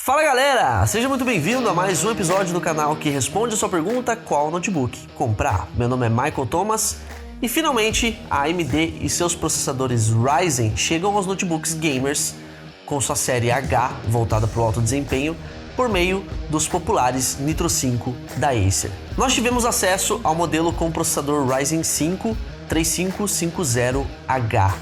Fala galera, seja muito bem-vindo a mais um episódio do canal que responde a sua pergunta: qual notebook comprar? Meu nome é Michael Thomas e finalmente a AMD e seus processadores Ryzen chegam aos notebooks gamers com sua série H voltada para o alto desempenho por meio dos populares Nitro 5 da Acer. Nós tivemos acesso ao modelo com processador Ryzen 5 3550H,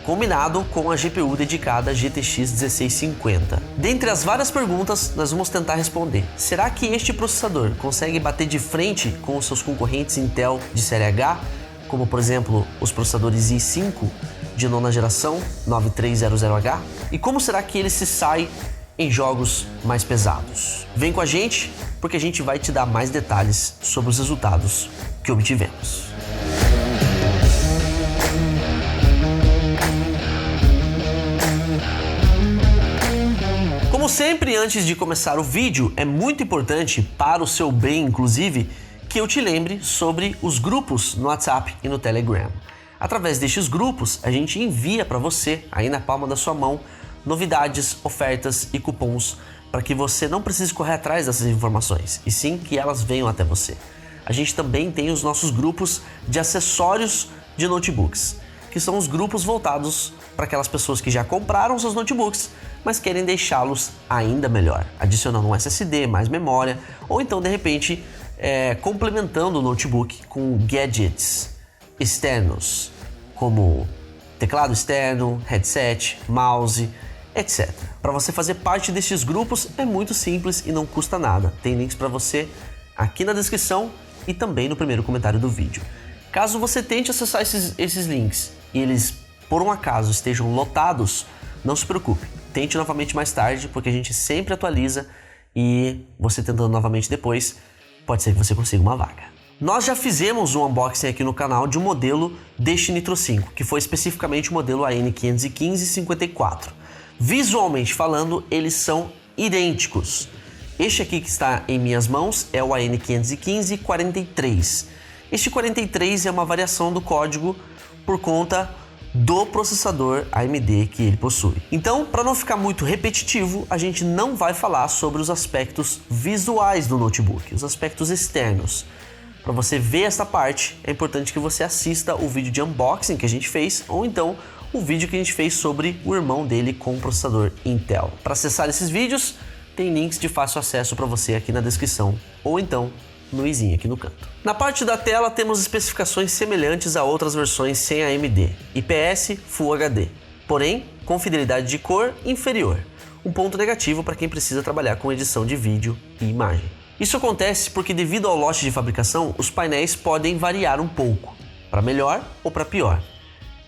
combinado com a GPU dedicada GTX 1650. Dentre as várias perguntas, nós vamos tentar responder: será que este processador consegue bater de frente com os seus concorrentes Intel de série H, como por exemplo os processadores i5 de nona geração 9300H? E como será que ele se sai em jogos mais pesados? Vem com a gente, porque a gente vai te dar mais detalhes sobre os resultados que obtivemos. Como sempre, antes de começar o vídeo, é muito importante, para o seu bem inclusive, que eu te lembre sobre os grupos no WhatsApp e no Telegram. Através destes grupos, a gente envia para você, aí na palma da sua mão, novidades, ofertas e cupons para que você não precise correr atrás dessas informações, e sim que elas venham até você. A gente também tem os nossos grupos de acessórios de notebooks, que são os grupos voltados para aquelas pessoas que já compraram seus notebooks, mas querem deixá-los ainda melhor, adicionando um SSD, mais memória, ou então de repente complementando o notebook com gadgets externos, como teclado externo, headset, mouse, etc. Para você fazer parte desses grupos é muito simples e não custa nada. Tem links para você aqui na descrição e também no primeiro comentário do vídeo. Caso você tente acessar esses links e eles por um acaso estejam lotados, não se preocupe, tente novamente mais tarde, porque a gente sempre atualiza e você tentando novamente depois, pode ser que você consiga uma vaga. Nós já fizemos um unboxing aqui no canal de um modelo deste Nitro 5, que foi especificamente o modelo AN515-54. Visualmente falando, eles são idênticos. Este aqui que está em minhas mãos é o AN515-43. Este 43 é uma variação do código por conta do processador AMD que ele possui. Então, para não ficar muito repetitivo, a gente não vai falar sobre os aspectos visuais do notebook, os aspectos externos. Para você ver essa parte, é importante que você assista o vídeo de unboxing que a gente fez, ou então o vídeo que a gente fez sobre o irmão dele com o processador Intel. Para acessar esses vídeos, tem links de fácil acesso para você aqui na descrição, ou então no izinho aqui no canto. Na parte da tela temos especificações semelhantes a outras versões sem AMD, IPS Full HD, porém com fidelidade de cor inferior, um ponto negativo para quem precisa trabalhar com edição de vídeo e imagem. Isso acontece porque, devido ao lote de fabricação, os painéis podem variar um pouco, para melhor ou para pior,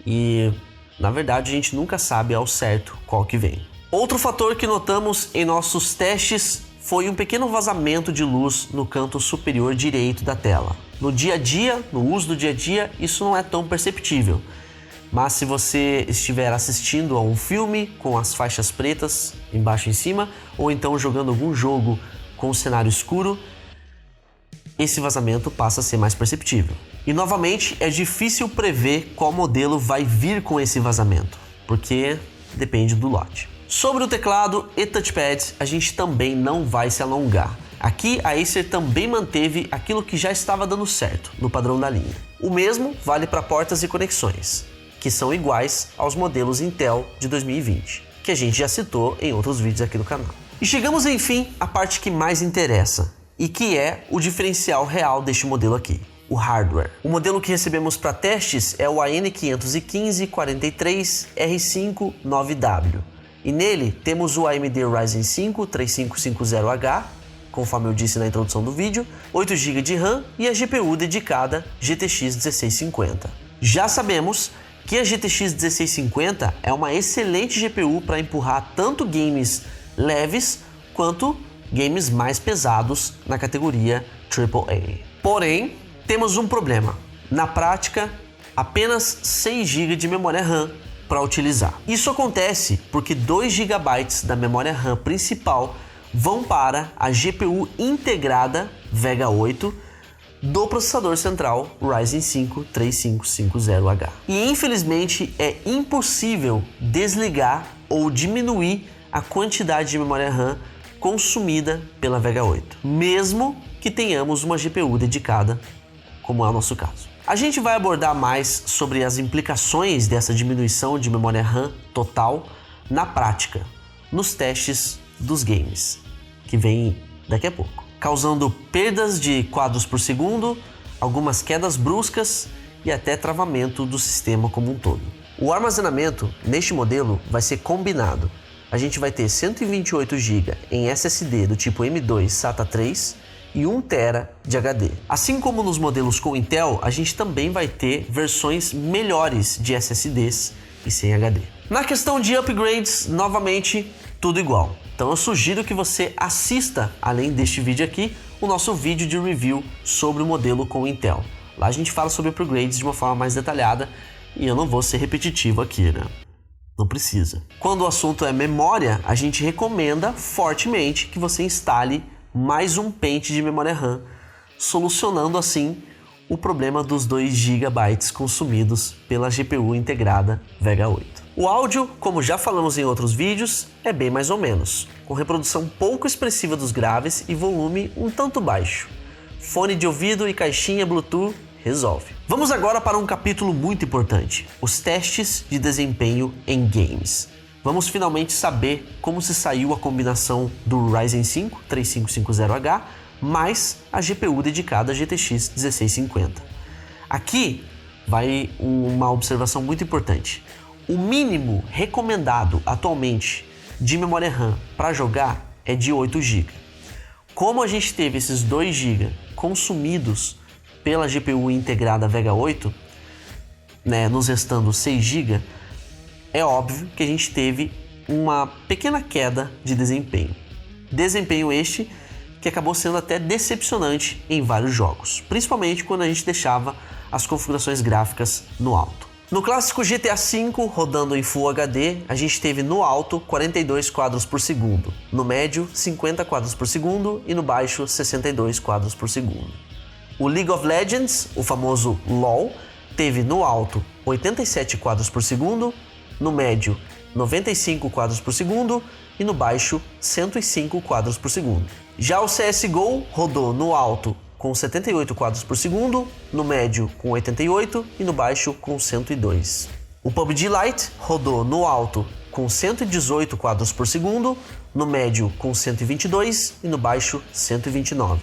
e na verdade a gente nunca sabe ao certo qual que vem. Outro fator que notamos em nossos testes foi um pequeno vazamento de luz no canto superior direito da tela. No dia a dia, no uso do dia a dia, isso não é tão perceptível. Mas se você estiver assistindo a um filme com as faixas pretas embaixo e em cima, ou então jogando algum jogo com o cenário escuro, esse vazamento passa a ser mais perceptível. E novamente, é difícil prever qual modelo vai vir com esse vazamento, porque depende do lote. Sobre o teclado e touchpad, a gente também não vai se alongar. Aqui a Acer também manteve aquilo que já estava dando certo no padrão da linha. O mesmo vale para portas e conexões, que são iguais aos modelos Intel de 2020, que a gente já citou em outros vídeos aqui no canal. E chegamos enfim à parte que mais interessa, e que é o diferencial real deste modelo aqui: o hardware. O modelo que recebemos para testes é o AN515-43R5-9W. E nele temos o AMD Ryzen 5 3550H, conforme eu disse na introdução do vídeo, 8 GB de RAM e a GPU dedicada GTX 1650. Já sabemos que a GTX 1650 é uma excelente GPU para empurrar tanto games leves quanto games mais pesados na categoria AAA. Porém, temos um problema. Na prática, apenas 6 GB de memória RAM para utilizar. Isso acontece porque 2 GB da memória RAM principal vão para a GPU integrada Vega 8 do processador central Ryzen 5 3550H. E infelizmente é impossível desligar ou diminuir a quantidade de memória RAM consumida pela Vega 8, mesmo que tenhamos uma GPU dedicada, como é o nosso caso. A gente vai abordar mais sobre as implicações dessa diminuição de memória RAM total na prática, nos testes dos games, que vem daqui a pouco, causando perdas de quadros por segundo, algumas quedas bruscas e até travamento do sistema como um todo. O armazenamento neste modelo vai ser combinado. A gente vai ter 128 GB em SSD do tipo M2 SATA 3 e 1 TB de HD. Assim como nos modelos com Intel, a gente também vai ter versões melhores de SSDs e sem HD. Na questão de upgrades, novamente, tudo igual. Então eu sugiro que você assista, além deste vídeo aqui, o nosso vídeo de review sobre o modelo com Intel. Lá a gente fala sobre upgrades de uma forma mais detalhada e eu não vou ser repetitivo aqui, né? Não precisa. Quando o assunto é memória, a gente recomenda fortemente que você instale mais um pente de memória RAM, solucionando assim o problema dos 2 GB consumidos pela GPU integrada Vega 8. O áudio, como já falamos em outros vídeos, é bem mais ou menos, com reprodução pouco expressiva dos graves e volume um tanto baixo. Fone de ouvido e caixinha Bluetooth resolve. Vamos agora para um capítulo muito importante, os testes de desempenho em games. Vamos finalmente saber como se saiu a combinação do Ryzen 5 3550H mais a GPU dedicada GTX 1650. Aqui vai uma observação muito importante. O mínimo recomendado atualmente de memória RAM para jogar é de 8 GB. Como a gente teve esses 2 GB consumidos pela GPU integrada Vega 8, nos restando 6 GB, é óbvio que a gente teve uma pequena queda de desempenho. Desempenho este que acabou sendo até decepcionante em vários jogos, principalmente quando a gente deixava as configurações gráficas no alto. No clássico GTA V, rodando em Full HD, a gente teve no alto 42 quadros por segundo, no médio 50 quadros por segundo e no baixo 62 quadros por segundo. O League of Legends, o famoso LoL, teve no alto 87 quadros por segundo, no médio 95 quadros por segundo e no baixo 105 quadros por segundo. Já o CSGO rodou no alto com 78 quadros por segundo, no médio com 88 e no baixo com 102. O PUBG Lite rodou no alto com 118 quadros por segundo, no médio com 122 e no baixo 129.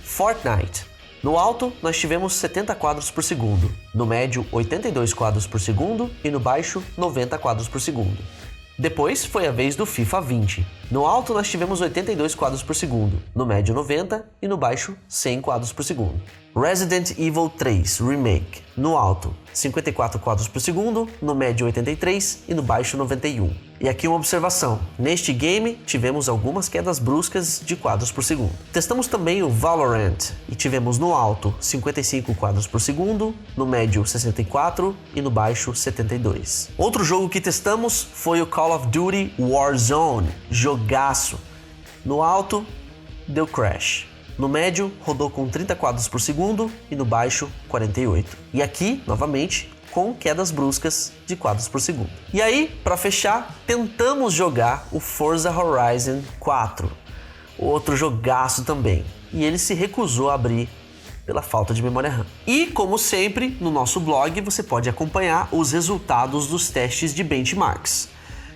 Fortnite. No alto, nós tivemos 70 quadros por segundo, no médio 82 quadros por segundo e no baixo 90 quadros por segundo. Depois foi a vez do FIFA 20. No alto nós tivemos 82 quadros por segundo, no médio 90 e no baixo 100 quadros por segundo. Resident Evil 3 Remake. No alto 54 quadros por segundo, no médio 83 e no baixo 91. E aqui uma observação, neste game tivemos algumas quedas bruscas de quadros por segundo. Testamos também o Valorant e tivemos no alto 55 quadros por segundo, no médio 64 e no baixo 72. Outro jogo que testamos foi o Call of Duty Warzone, jogaço. No alto deu crash. No médio, rodou com 30 quadros por segundo e no baixo, 48. E aqui, novamente, com quedas bruscas de quadros por segundo. E aí, para fechar, tentamos jogar o Forza Horizon 4, outro jogaço também. E ele se recusou a abrir pela falta de memória RAM. E, como sempre, no nosso blog você pode acompanhar os resultados dos testes de benchmarks,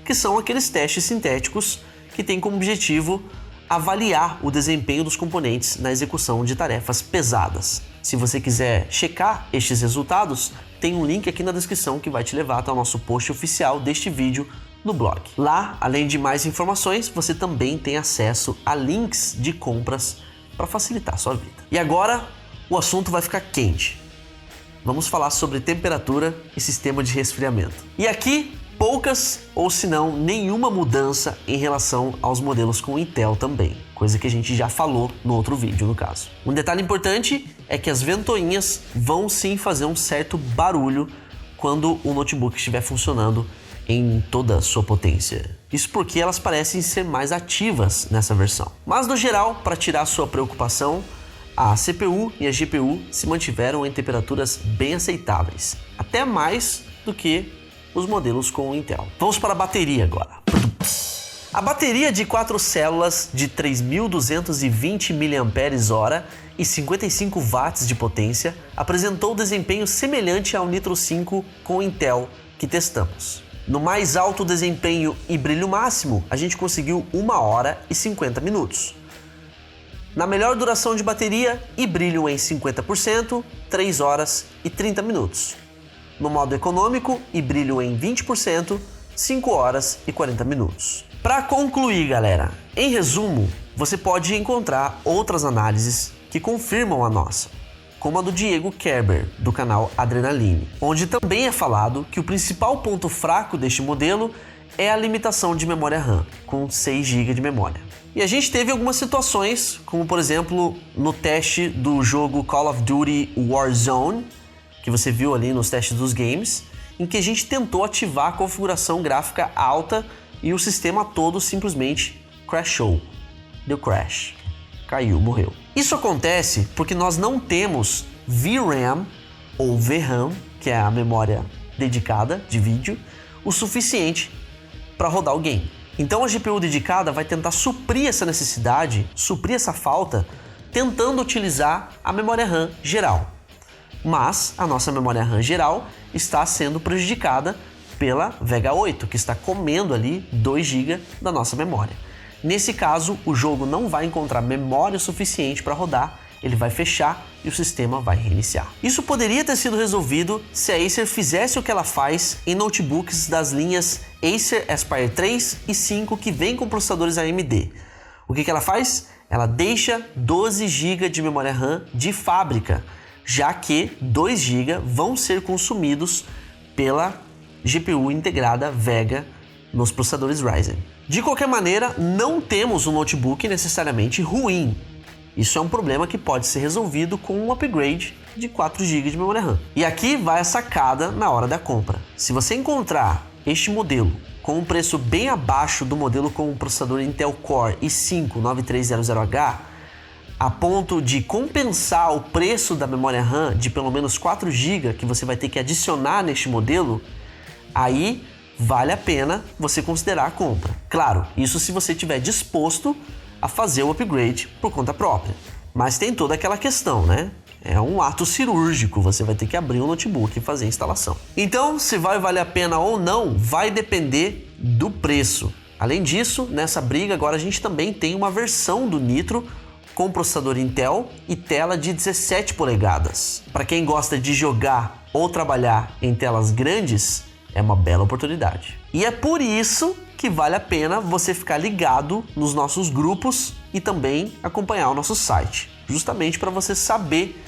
que são aqueles testes sintéticos que têm como objetivo avaliar o desempenho dos componentes na execução de tarefas pesadas. Se você quiser checar estes resultados, tem um link aqui na descrição que vai te levar até o nosso post oficial deste vídeo no blog. Lá, além de mais informações, você também tem acesso a links de compras para facilitar a sua vida. E agora, o assunto vai ficar quente. Vamos falar sobre temperatura e sistema de resfriamento. E aqui, poucas ou se não nenhuma mudança em relação aos modelos com Intel também, coisa que a gente já falou no outro vídeo no caso. Um detalhe importante é que as ventoinhas vão sim fazer um certo barulho quando o notebook estiver funcionando em toda a sua potência. Isso porque elas parecem ser mais ativas nessa versão. Mas no geral, para tirar sua preocupação, a CPU e a GPU se mantiveram em temperaturas bem aceitáveis, até mais do que os modelos com Intel. Vamos para a bateria agora. A bateria de 4 células de 3.220 mAh e 55 watts de potência apresentou desempenho semelhante ao Nitro 5 com Intel que testamos. No mais alto desempenho e brilho máximo, a gente conseguiu 1 hora e 50 minutos. Na melhor duração de bateria e brilho em 50%, 3 horas e 30 minutos. No modo econômico e brilho em 20%, 5 horas e 40 minutos. Para concluir, galera, em resumo, você pode encontrar outras análises que confirmam a nossa, como a do Diego Kerber, do canal Adrenaline, onde também é falado que o principal ponto fraco deste modelo é a limitação de memória RAM, com 6 GB de memória. E a gente teve algumas situações, como por exemplo, no teste do jogo Call of Duty Warzone, que você viu ali nos testes dos games, em que a gente tentou ativar a configuração gráfica alta e o sistema todo simplesmente crashou. Deu crash. Caiu, morreu. Isso acontece porque nós não temos VRAM ou VRAM, que é a memória dedicada de vídeo, o suficiente para rodar o game. Então a GPU dedicada vai tentar suprir essa necessidade, suprir essa falta, tentando utilizar a memória RAM geral. Mas a nossa memória RAM geral está sendo prejudicada pela Vega 8, que está comendo ali 2 GB da nossa memória. Nesse caso, o jogo não vai encontrar memória suficiente para rodar, ele vai fechar e o sistema vai reiniciar. Isso poderia ter sido resolvido se a Acer fizesse o que ela faz em notebooks das linhas Acer Aspire 3 e 5 que vem com processadores AMD. O que ela faz? Ela deixa 12 GB de memória RAM de fábrica, já que 2 GB vão ser consumidos pela GPU integrada Vega nos processadores Ryzen. De qualquer maneira, não temos um notebook necessariamente ruim. Isso é um problema que pode ser resolvido com um upgrade de 4 GB de memória RAM. E aqui vai a sacada na hora da compra. Se você encontrar este modelo com um preço bem abaixo do modelo com o processador Intel Core i5 9300H, a ponto de compensar o preço da memória RAM de pelo menos 4 GB que você vai ter que adicionar neste modelo, aí vale a pena você considerar a compra. Claro, isso se você estiver disposto a fazer o upgrade por conta própria. Mas tem toda aquela questão, né? É um ato cirúrgico, você vai ter que abrir um notebook e fazer a instalação. Então, se vai valer a pena ou não, vai depender do preço. Além disso, nessa briga agora a gente também tem uma versão do Nitro com processador Intel e tela de 17 polegadas. Para quem gosta de jogar ou trabalhar em telas grandes, é uma bela oportunidade. E é por isso que vale a pena você ficar ligado nos nossos grupos e também acompanhar o nosso site, justamente para você saber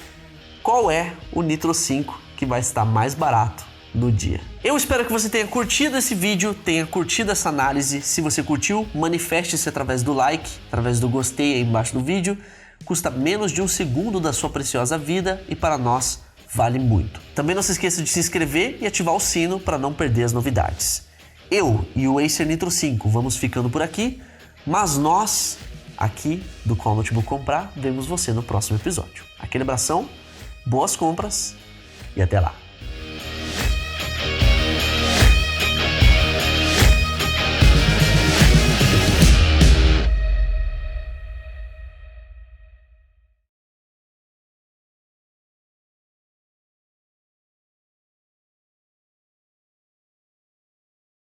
qual é o Nitro 5 que vai estar mais barato no dia. Eu espero que você tenha curtido esse vídeo, tenha curtido essa análise. Se você curtiu, manifeste-se através do like, através do gostei aí embaixo do vídeo. Custa menos de 1 segundo da sua preciosa vida e para nós vale muito. Também não se esqueça de se inscrever e ativar o sino para não perder as novidades. Eu e o Acer Nitro 5 vamos ficando por aqui, mas nós, aqui do Qual Notebook Comprar, vemos você no próximo episódio. Aquele abração, boas compras e até lá!